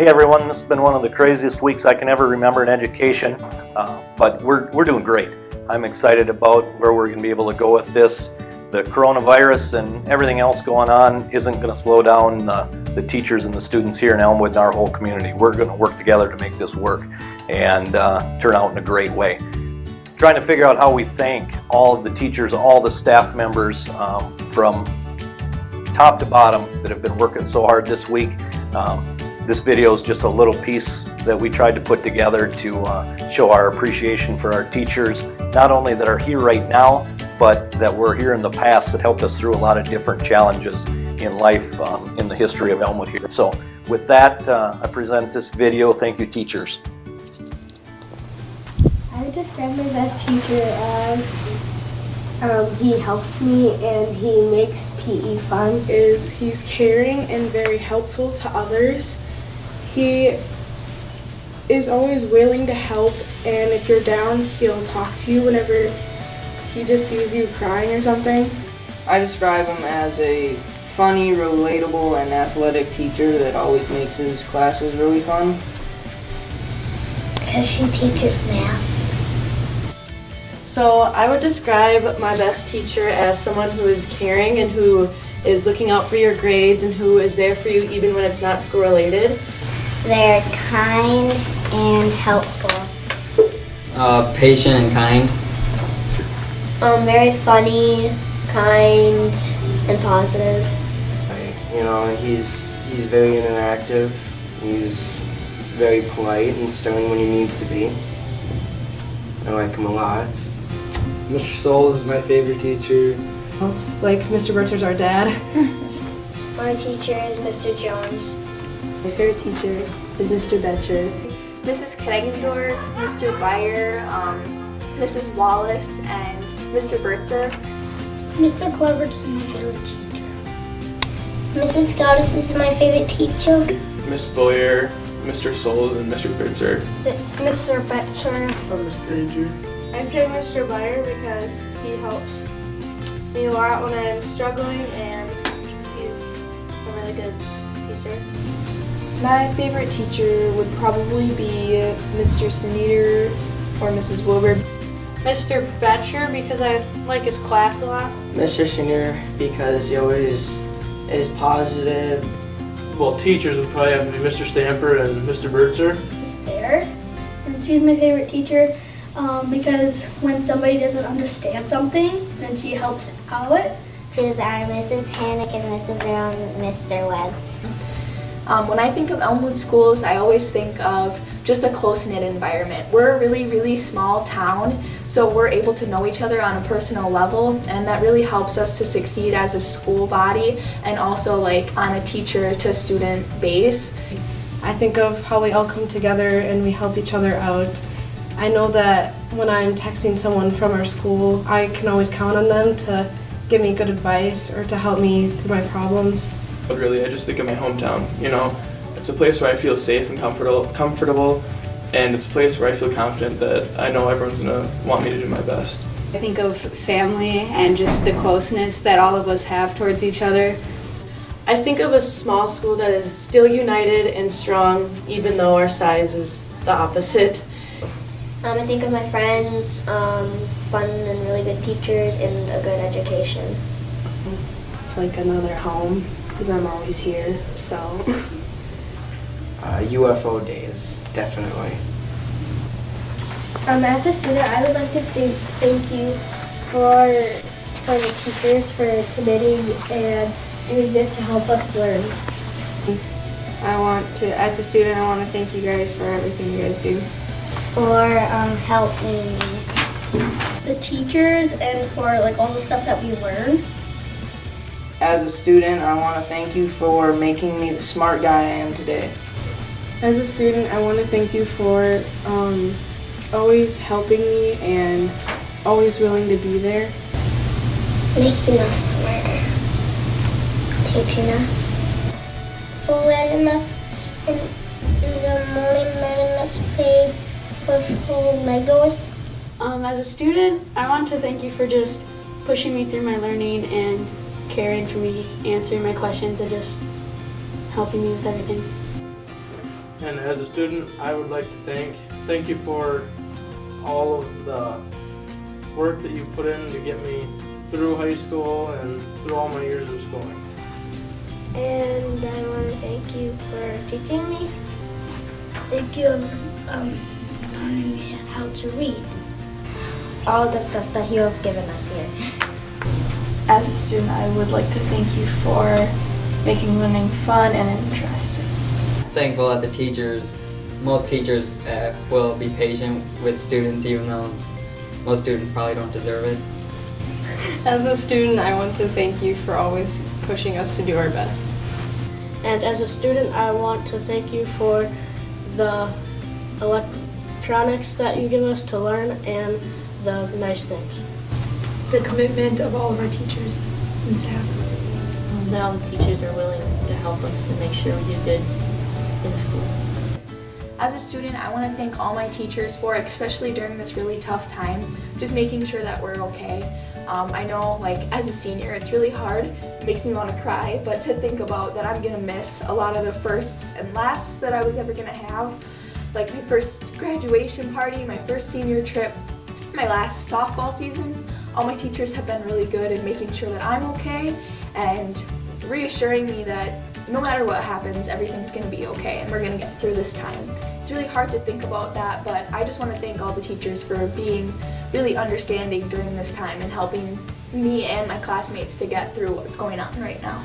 Hey everyone, this has been one of the craziest weeks I can ever remember in education, but we're doing great. I'm excited about where we're going to be able to go with this. The coronavirus and everything else going on isn't going to slow down the teachers and the students here in Elmwood and our whole community. We're going to work together to make this work and turn out in a great way. Trying to figure out how we thank all of the teachers, all the staff members from top to bottom that have been working so hard this week. This video is just a little piece that we tried to put together to show our appreciation for our teachers, not only that are here right now, but that were here in the past that helped us through a lot of different challenges in life in the history of Elmwood here. So with that, I present this video. Thank you, teachers. I would describe my best teacher as he helps me and he makes PE fun. He's caring and very helpful to others. He is always willing to help, and if you're down, he'll talk to you whenever he just sees you crying or something. I describe him as a funny, relatable, and athletic teacher that always makes his classes really fun. Because she teaches math. So I would describe my best teacher as someone who is caring and who is looking out for your grades and who is there for you even when it's not school related. They're kind and helpful. Patient and kind. Very funny, kind, and positive. You know, he's very interactive. He's very polite and stern when he needs to be. I like him a lot. Mr. Souls is my favorite teacher. It's like Mr. Burtzer's our dad. My teacher is Mr. Jones. My favorite teacher is Mr. Betcher. Mrs. Kragendorf, Mr. Beyer, Mrs. Wallace, and Mr. Burtzer. Mr. Cleverage is my favorite teacher. Mrs. Scottis is my favorite teacher. Miss Boyer, Mr. Souls, and Mr. Burtzer. It's Mr. Betcher. I'm Miss Granger. I say Mr. Beyer because he helps me a lot when I'm struggling, and he's a really good teacher. My favorite teacher would probably be Mr. Sneeder or Mrs. Wilbur. Mr. Betcher because I like his class a lot. Mr. Senior because he always is positive. Well, teachers would probably have to be Mr. Stamper and Mr. Burtzer. There, and she's my favorite teacher because when somebody doesn't understand something, then she helps out. She's our Mrs. Hannick and Mr. Webb. When I think of Elmwood schools, I always think of just a close-knit environment. We're a really, really small town, so we're able to know each other on a personal level, and that really helps us to succeed as a school body and also like on a teacher-to-student base. I think of how we all come together and we help each other out. I know that when I'm texting someone from our school, I can always count on them to give me good advice or to help me through my problems. But really, I just think of my hometown. You know, it's a place where I feel safe and comfortable, and it's a place where I feel confident that I know everyone's gonna want me to do my best. I think of family and just the closeness that all of us have towards each other. I think of a small school that is still united and strong, even though our size is the opposite. I think of my friends, fun and really good teachers, and a good education. Like another home, because I'm always here, so. UFO days, definitely. As a student, I would like to say thank you for the teachers for committing and doing this to help us learn. As a student, I want to thank you guys for everything you guys do. For helping the teachers and for like all the stuff that we learn. As a student, I want to thank you for making me the smart guy I am today. As a student, I want to thank you for always helping me and always willing to be there. Making us smarter. Teaching us. For letting us in the morning, letting us play with Legos. As a student, I want to thank you for just pushing me through my learning and caring for me, answering my questions, and just helping me with everything. And as a student, I would like to thank you for all of the work that you put in to get me through high school and through all my years of schooling. And I want to thank you for teaching me. Thank you for learning me how to read. All the stuff that you have given us here. As a student, I would like to thank you for making learning fun and interesting. Thankful that the teachers, most teachers will be patient with students even though most students probably don't deserve it. As a student, I want to thank you for always pushing us to do our best. And as a student, I want to thank you for the electronics that you give us to learn and the nice things. The commitment of all of our teachers and staff. That all the teachers are willing to help us and make sure we do good in school. As a student, I want to thank all my teachers for, especially during this really tough time, just making sure that we're okay. I know, like, as a senior, it's really hard. It makes me want to cry, but to think about that I'm going to miss a lot of the firsts and lasts that I was ever going to have. Like my first graduation party, my first senior trip, my last softball season. All my teachers have been really good in making sure that I'm okay and reassuring me that no matter what happens, everything's going to be okay and we're going to get through this time. It's really hard to think about that, but I just want to thank all the teachers for being really understanding during this time and helping me and my classmates to get through what's going on right now.